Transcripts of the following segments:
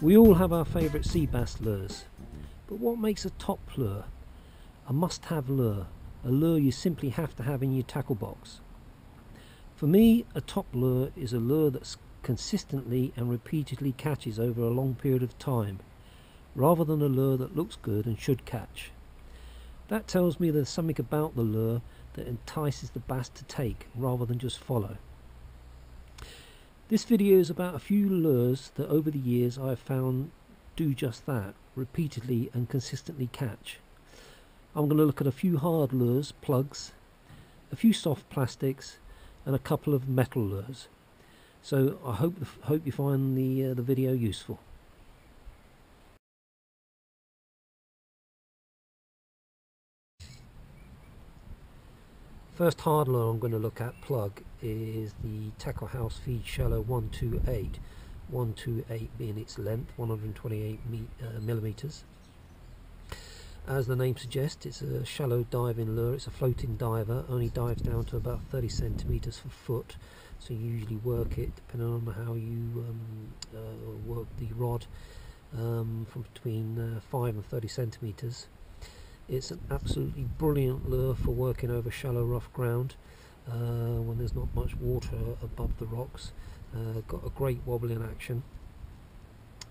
We all have our favourite sea bass lures, but what makes a top lure? A must-have lure, a lure you simply have to have in your tackle box. For me, a top lure is a lure that consistently and repeatedly catches over a long period of time, rather than a lure that looks good and should catch. That tells me there's something about the lure that entices the bass to take rather than just follow. This video is about a few lures that over the years I have found do just that, repeatedly and consistently catch. I'm going to look at a few hard lures, plugs, a few soft plastics, and a couple of metal lures. So I hope you find the video useful. First hard lure I'm going to look at, plug, is the Tackle House Feed Shallow 128. 128 being its length, 128 millimeters. As the name suggests, it's a shallow diving lure. It's a floating diver, only dives down to about 30 centimeters per foot. So you usually work it, depending on how you work the rod, from between 5 and 30 centimeters. It's an absolutely brilliant lure for working over shallow rough ground when there's not much water above the rocks. Got a great wobbling action.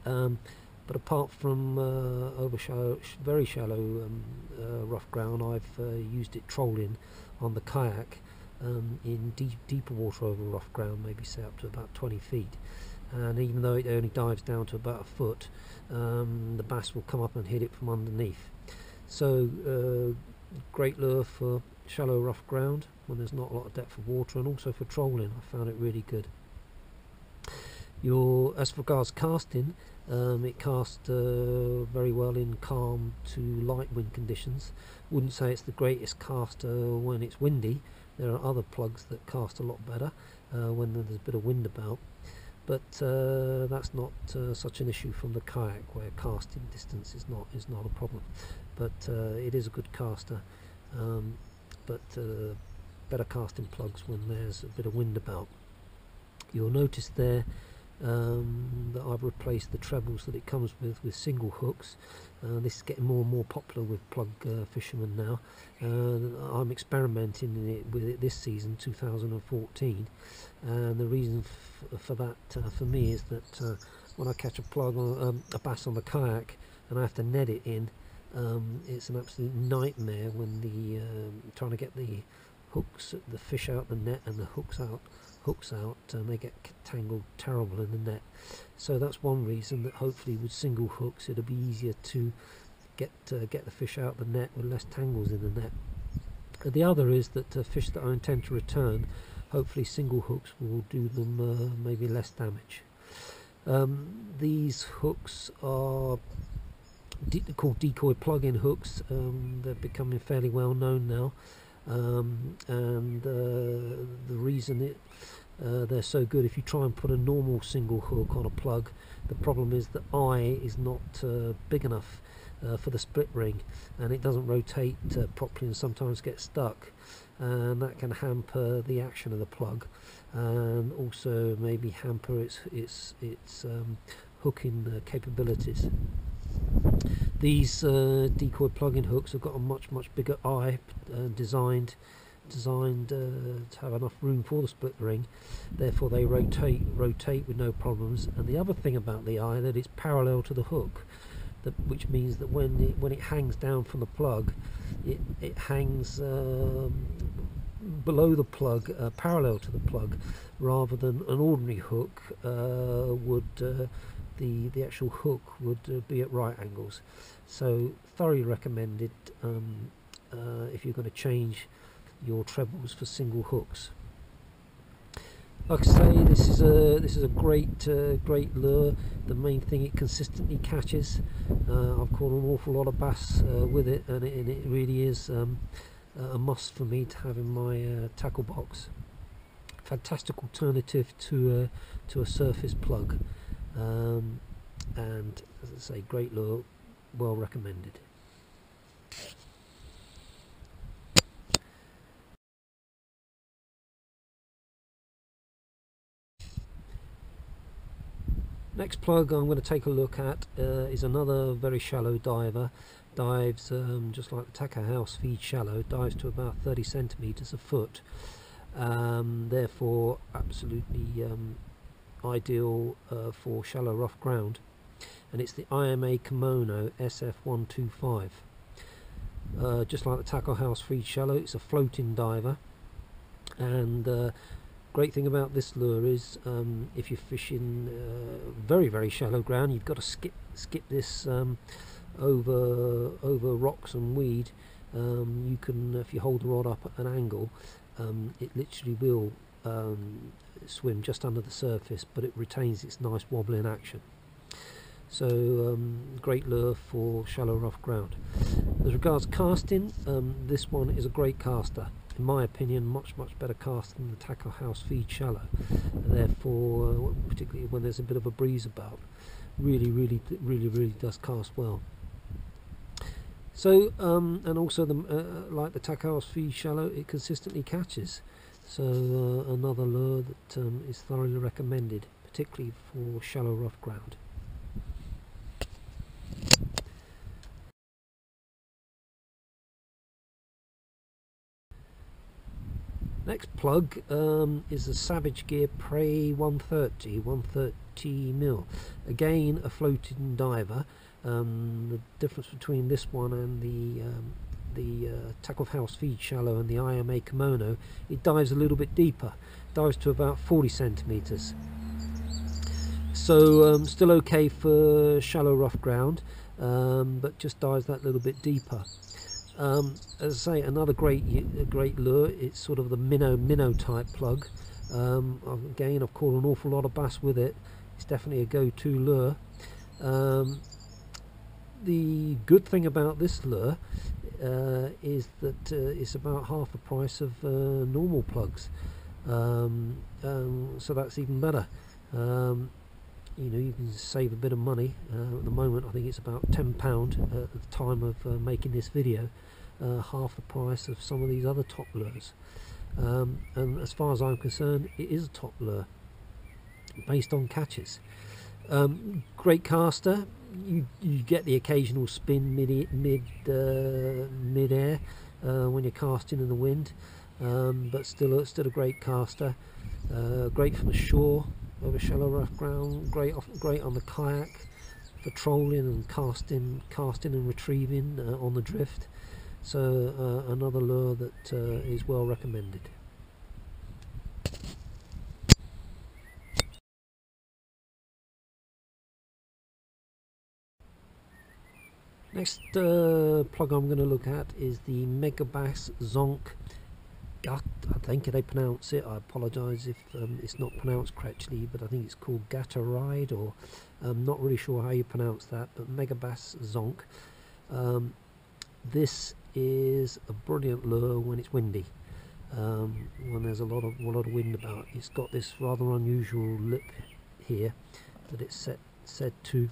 But apart from over very shallow rough ground, I've used it trolling on the kayak in deeper water over rough ground, maybe say up to about 20 feet. And even though it only dives down to about a foot, the bass will come up and hit it from underneath. So great lure for shallow rough ground when there's not a lot of depth of water, and also for trolling. I found it really good. As regards casting, it casts very well in calm to light wind conditions. Wouldn't say it's the greatest caster when it's windy. There are other plugs that cast a lot better when there's a bit of wind about, but that's not such an issue from the kayak, where casting distance is not a problem. But it is a good caster, but better casting plugs when there's a bit of wind about. You'll notice there that I've replaced the trebles that it comes with single hooks. This is getting more and more popular with plug fishermen now. I'm experimenting with it this season, 2014, and the reason for that for me is that when I catch a plug on a bass on the kayak and I have to net it in, it's an absolute nightmare when trying to get the fish out the net and the hooks out, and they get tangled terrible in the net. So that's one reason that hopefully with single hooks it'll be easier to get the fish out the net with less tangles in the net. And the other is that fish that I intend to return, hopefully single hooks will do them maybe less damage. These hooks are called decoy plug-in hooks. They're becoming fairly well known now, and the reason they're so good, if you try and put a normal single hook on a plug, the problem is the eye is not big enough for the split ring, and it doesn't rotate properly and sometimes gets stuck, and that can hamper the action of the plug, and also maybe hamper its hooking capabilities. These decoy plug-in hooks have got a much bigger eye, designed to have enough room for the split ring. Therefore they rotate with no problems. And the other thing about the eye, that it's parallel to the hook, which means that when it hangs down from the plug, it hangs below the plug, parallel to the plug, rather than an ordinary hook would. The actual hook would be at right angles. So thoroughly recommended if you're going to change your trebles for single hooks. Like I say, this is a great lure. The main thing, it consistently catches. I've caught an awful lot of bass with it, and it really is a must for me to have in my tackle box. Fantastic alternative to a surface plug. And as I say, great lure, well recommended. Next plug I'm going to take a look at is another very shallow diver. Dives just like the tackle house feed shallow, dives to about 30 centimeters a foot. Therefore absolutely ideal for shallow rough ground, and it's the IMA Komono SF-125. Just like the tackle house feed shallow, it's a floating diver, and great thing about this lure is if you're fishing very shallow ground, you've got to skip this over rocks and weed. You can, if you hold the rod up at an angle, it literally will swim just under the surface, but it retains its nice wobbling action. So great lure for shallow rough ground. As regards casting, this one is a great caster. In my opinion, much better caster than the tackle house feed shallow. Therefore, particularly when there's a bit of a breeze about, really does cast well. So and also like the tackle house feed shallow, it consistently catches. So another lure that is thoroughly recommended, particularly for shallow rough ground. Next plug is the Savage Gear Prey 130 mil. Again, a floating diver. The difference between this one and the tackle house feed shallow and the IMA Komono, it dives a little bit deeper, dives to about 40 centimeters. So still okay for shallow rough ground, but just dives that little bit deeper. As I say, another great lure. It's sort of the minnow type plug. Again, I've caught an awful lot of bass with it. It's definitely a go-to lure. The good thing about this lure is that it's about half the price of normal plugs, so that's even better. You know, you can save a bit of money. At the moment I think it's about £10 at the time of making this video, half the price of some of these other top lures, and as far as I'm concerned, it is a top lure based on catches. Great caster. You get the occasional spin mid air when you're casting in the wind, but still a great caster. Great from the shore over shallow rough ground. Great on the kayak for trolling and casting and retrieving on the drift. So another lure that is well recommended. Next plug I'm going to look at is the Megabass Zonk I think they pronounce it. I apologise if it's not pronounced correctly, but I think it's called Gataride, or I'm not really sure how you pronounce that, but Megabass Zonk. This is a brilliant lure when it's windy, when there's a lot of wind about. It's got this rather unusual lip here that it's said to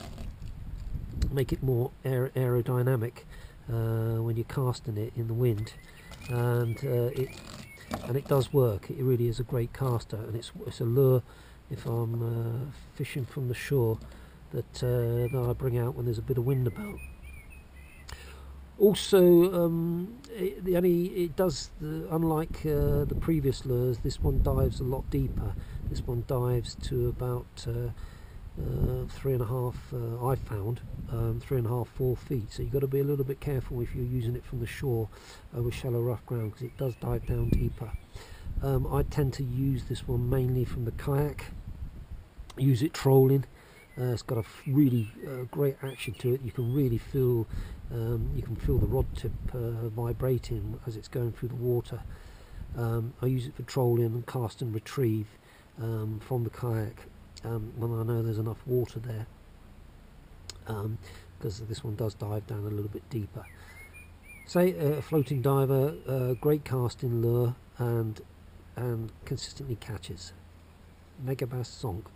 make it more aerodynamic when you're casting it in the wind, and it does work. It really is a great caster, and it's a lure, if I'm fishing from the shore, that I bring out when there's a bit of wind about. Also, unlike the previous lures, this one dives a lot deeper. This one dives to about 3.5, I found 3.5–4 feet. So you've got to be a little bit careful if you're using it from the shore over shallow rough ground, because it does dive down deeper. I tend to use this one mainly from the kayak. Use it trolling. It's got a really great action to it. You can really feel the rod tip vibrating as it's going through the water. I use it for trolling and cast and retrieve from the kayak when I know there's enough water there, because this one does dive down a little bit deeper. Say a floating diver, great casting lure, and consistently catches. Megabass Zonk.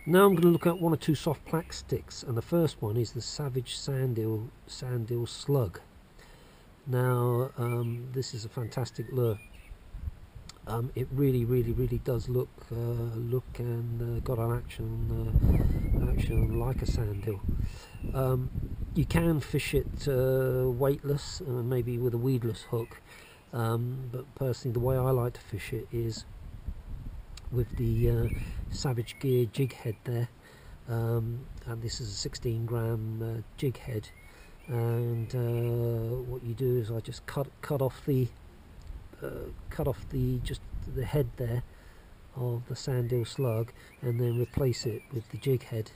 Now I'm going to look at one or two soft plaque sticks, and the first one is the Savage Sandeel Slug. Now this is a fantastic lure. It really does look and got an action like a sandhill. You can fish it weightless, maybe with a weedless hook, but personally the way I like to fish it is with the Savage Gear jig head there, and this is a 16 gram jig head, and what you do is I just cut off the just the head there of the Sandeel Slug, and then replace it with the jig head,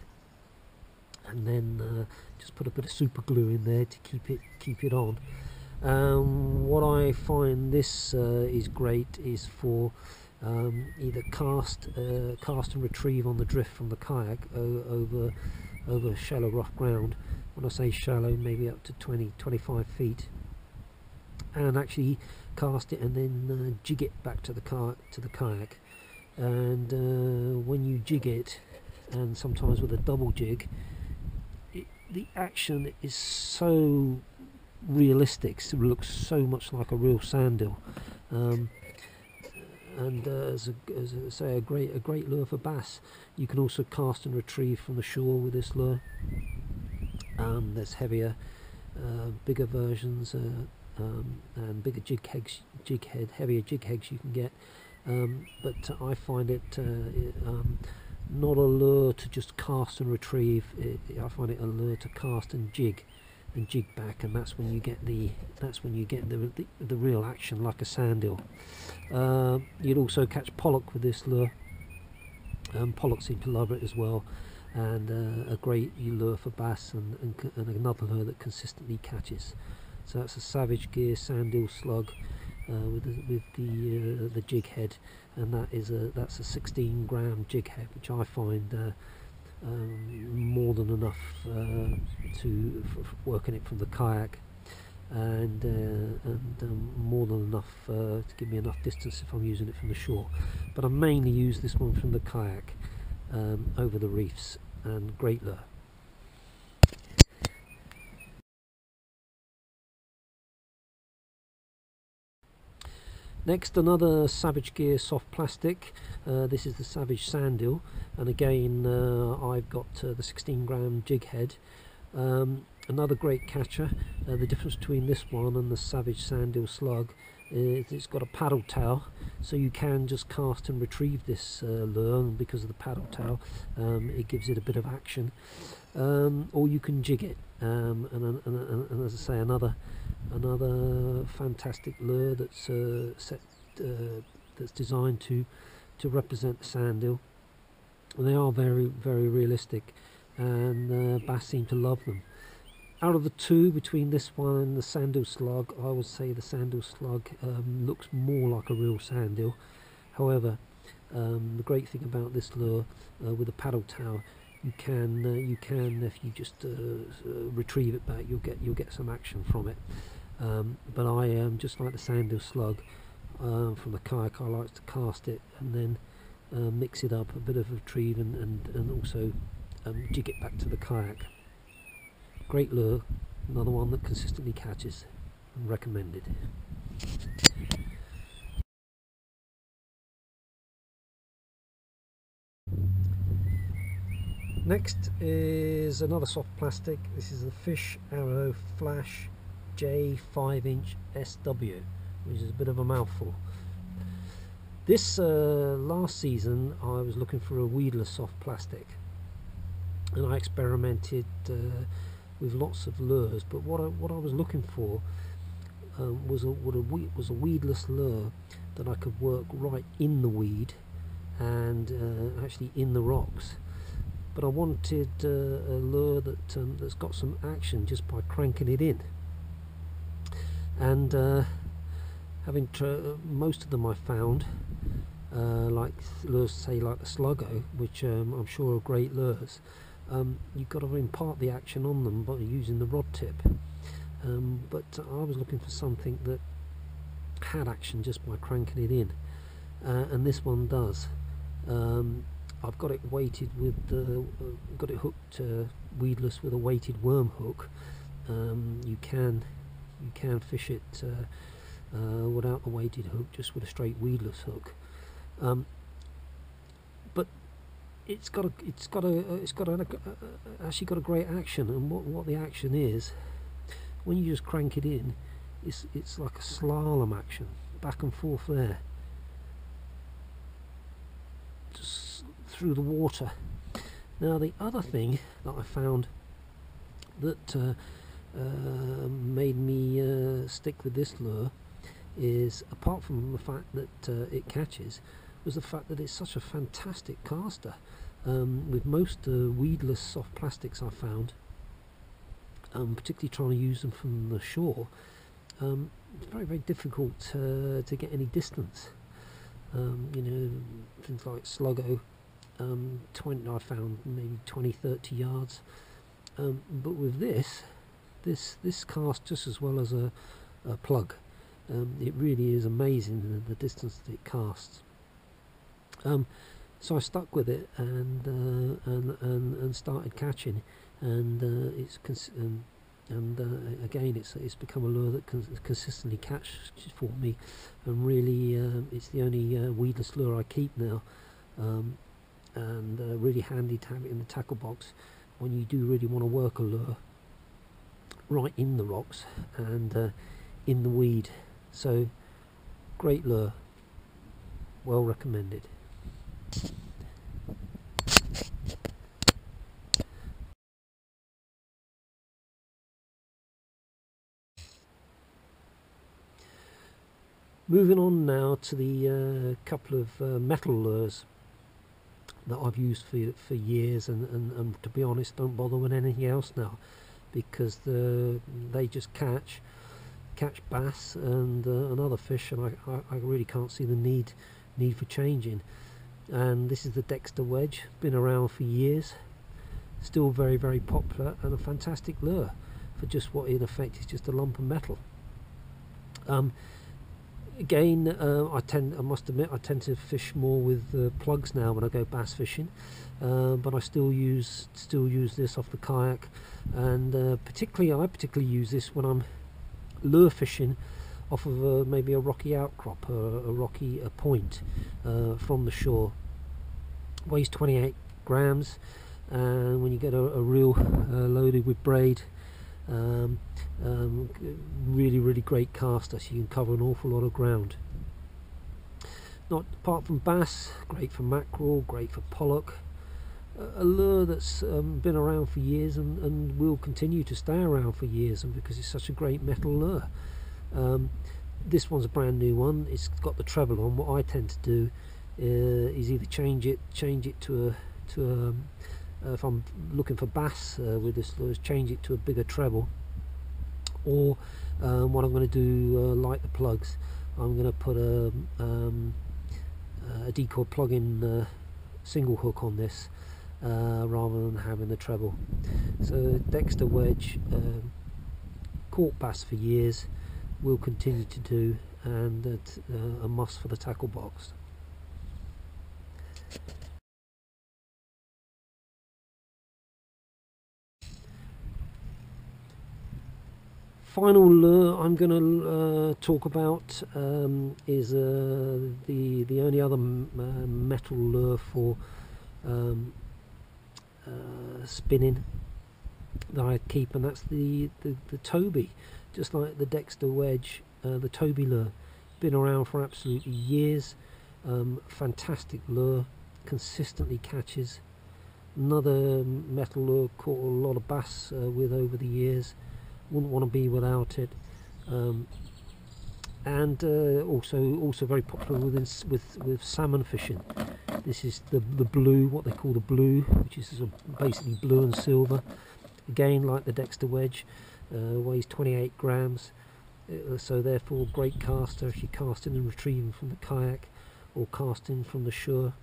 and then just put a bit of super glue in there to keep it on. What I find this is great is for either cast and retrieve on the drift from the kayak over shallow rough ground. When I say shallow, maybe up to 20-25 feet, and actually cast it and then jig it back to the kayak. And when you jig it, and sometimes with a double jig, the action is so realistic. It looks so much like a real sandhill, and as I say, a great lure for bass. You can also cast and retrieve from the shore with this lure. There's heavier, bigger versions, and bigger heavier jig heads you can get, but I find it not a lure to just cast and retrieve. I find it a lure to cast and jig back, and that's when you get the real action like a sandhill. You'd also catch pollock with this lure. Pollock seem to love it as well, and a great lure for bass, and another lure that consistently catches. So that's a Savage Gear Sandeel Slug with the jig head, and that's a 16 gram jig head, which I find more than enough for working it from the kayak, and more than enough to give me enough distance if I'm using it from the shore. But I mainly use this one from the kayak over the reefs, and great lure. Next, another Savage Gear soft plastic. This is the Savage Sandhill, and again I've got the 16 gram jig head. Another great catcher. The difference between this one and the Savage Sandeel Slug is it's got a paddle tail, so you can just cast and retrieve this lure, and because of the paddle tail it gives it a bit of action, or you can jig it, and as I say, another fantastic lure that's that's designed to represent the sandhill. And they are very realistic, and bass seem to love them. Out of the two, between this one and the Sandeel Slug, I would say the Sandeel Slug looks more like a real sandhill. However, the great thing about this lure with the paddle tail, you can if you just retrieve it back, you'll get some action from it. But I am just like the Sandeel Slug from the kayak. I like to cast it and then mix it up, a bit of retrieve, and also jig it back to the kayak. Great lure, another one that consistently catches, and recommended. Next is another soft plastic. This is the Fish Arrow Flash J 5-inch SW, which is a bit of a mouthful. This last season I was looking for a weedless soft plastic, and I experimented with lots of lures, but what I was looking for was a weedless lure that I could work right in the weed and actually in the rocks. But I wanted a lure that's got some action just by cranking it in. And having most of them I found, like lures, say like the Sluggo, which I'm sure are great lures, you've got to impart the action on them by using the rod tip. But I was looking for something that had action just by cranking it in, and this one does. I've got it weighted with got it hooked weedless with a weighted worm hook. You can You can fish it without the weighted hook, just with a straight weedless hook. But it's actually got a great action, and what the action is, when you just crank it in, it's like a slalom action, back and forth there, just through the water. Now the other thing that I found that made me stick with this lure is, apart from the fact that it catches, was the fact that it's such a fantastic caster. With most weedless soft plastics I found, particularly trying to use them from the shore, it's very, very difficult to get any distance. You know, things like Sluggo, I found maybe 20-30 yards, but with this casts just as well as a plug. It really is amazing the distance that it casts. So I stuck with it and started catching, and again it's become a lure that consistently catches for me, and really it's the only weedless lure I keep now, and really handy to have it in the tackle box when you do really want to work a lure right in the rocks and in the weed. So great lure, well recommended. Moving on now to the couple of metal lures that I've used for years, and to be honest, don't bother with anything else now, because they just catch bass and other fish, and I really can't see the need for changing. And this is the Dexter Wedge, been around for years, still very, very popular, and a fantastic lure for just what in effect is just a lump of metal. Again, I must admit, I tend to fish more with plugs now when I go bass fishing, but I still use this off the kayak, and I particularly use this when I'm lure fishing off of maybe a rocky outcrop, a rocky point from the shore. Weighs 28 grams, and when you get a reel loaded with braid, really great caster, so you can cover an awful lot of ground. Not apart from bass, great for mackerel, great for pollock. A lure that's been around for years and will continue to stay around for years, and because it's such a great metal lure. This one's a brand new one. It's got the treble on. What I tend to do is either change it to a if I'm looking for bass with this lure, change it to a bigger treble, or what I'm going to do, like the plugs, I'm going to put a decoy plug-in single hook on this, rather than having the treble. So Dexter Wedge, caught bass for years, will continue to do, and a must for the tackle box. Final lure I'm going to talk about is the only other metal lure for spinning that I keep, and that's the Toby. Just like the Dexter Wedge, the Toby lure, been around for absolutely years. Fantastic lure, consistently catches. Another metal lure, caught a lot of bass with over the years. Wouldn't want to be without it, and also very popular with salmon fishing. This is the blue, what they call the blue, which is basically blue and silver. Again, like the Dexter Wedge, weighs 28 grams, so therefore great caster if you're casting and retrieving from the kayak or casting from the shore.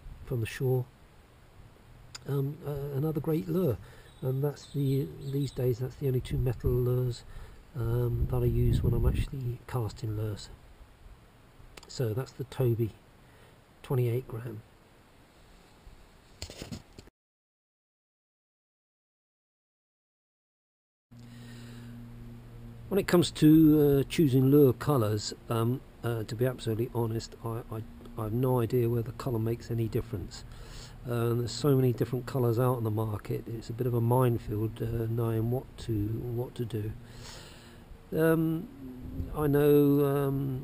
Another great lure. And that's these days that's the only two metal lures that I use when I'm actually casting lures. So that's the Toby, 28 gram. When it comes to choosing lure colours, to be absolutely honest, I have no idea whether colour makes any difference. There's so many different colours out on the market. It's a bit of a minefield knowing what to do. I know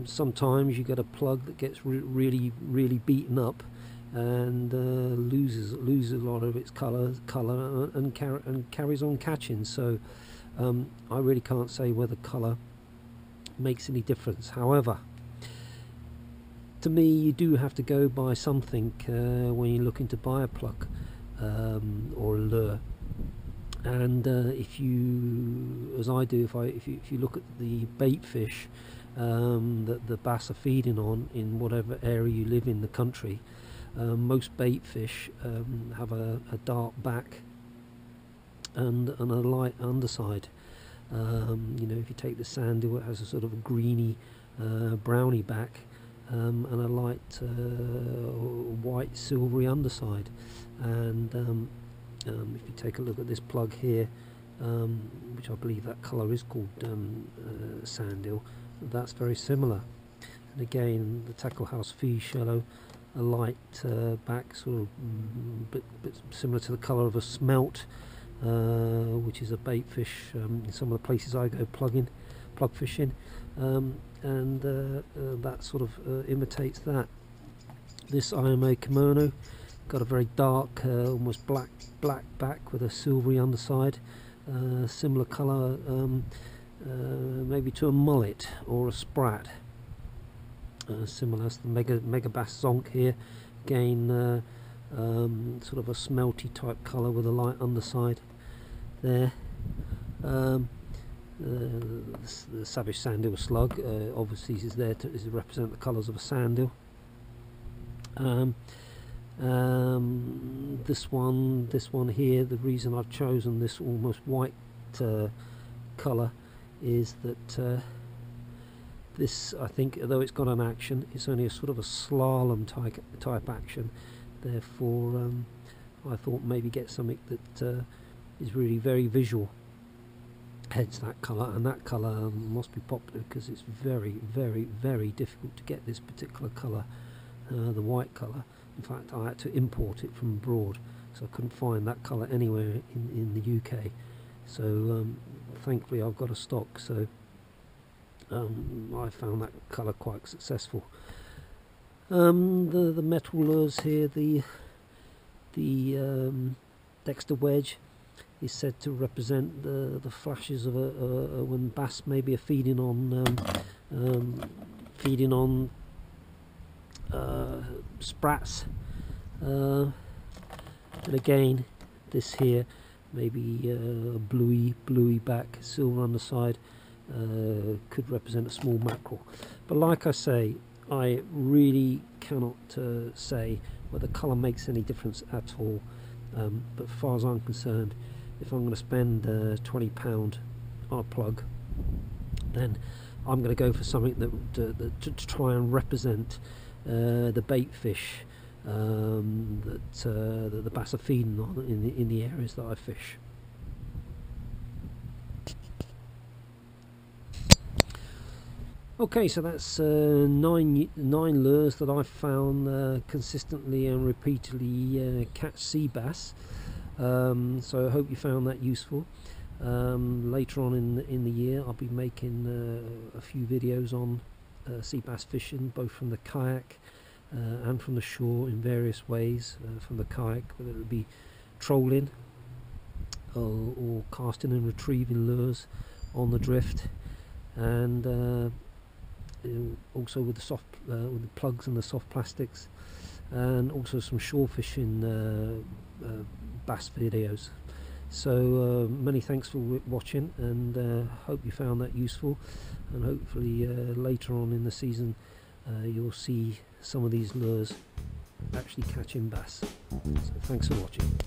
sometimes you get a plug that gets really beaten up and loses a lot of its colour and carries on catching. So I really can't say whether colour makes any difference. However, to me, you do have to go by something when you're looking to buy a plug or a lure. And if you, as I do, if you look at the bait fish that the bass are feeding on in whatever area you live in the country, most bait fish have a dark back and a light underside. You know, if you take the Sandeel, it has a sort of a greeny browny back and a light white silvery underside. And if you take a look at this plug here, which I believe that colour is called Sandeel, that's very similar. And again, the Tackle House Fish Yellow, a light back, sort of bit similar to the colour of a smelt, which is a bait fish in some of the places I go plug fishing, and that sort of imitates that. This IMA Komono got a very dark, almost black back with a silvery underside, similar colour maybe to a mullet or a sprat. Similar to the Megabass Zonk here, again sort of a smelty type colour with a light underside there. The Savage Sandeel Slug obviously is there to represent the colours of a Sandeel. This one here, the reason I've chosen this almost white colour is that this, I think, although it's got an action, it's only a sort of a slalom type action. Therefore, I thought maybe get something that is really very visual. Hence that colour, and that colour must be popular because it's very difficult to get this particular colour, the white colour. In fact, I had to import it from abroad, so I couldn't find that colour anywhere in the UK. So thankfully I've got a stock, so I found that colour quite successful. The metal lures here, the Dexter Wedge is said to represent the flashes of when bass maybe are feeding on sprats, and again this here maybe bluey back, silver underside, could represent a small mackerel. But like I say, I really cannot say whether colour makes any difference at all. But as far as I'm concerned, if I'm going to spend £20 on a plug, then I'm going to go for something that to try and represent the bait fish that the bass are feeding on in the areas that I fish. Okay, so that's nine lures that I've found consistently and repeatedly catch sea bass. So I hope you found that useful. Later on in the year, I'll be making a few videos on sea bass fishing, both from the kayak and from the shore in various ways. From the kayak, whether it be trolling or casting and retrieving lures on the drift, and also with the plugs and the soft plastics, and also some shore fishing bass videos. So many thanks for watching, and hope you found that useful, and hopefully later on in the season you'll see some of these lures actually catching bass. So thanks for watching.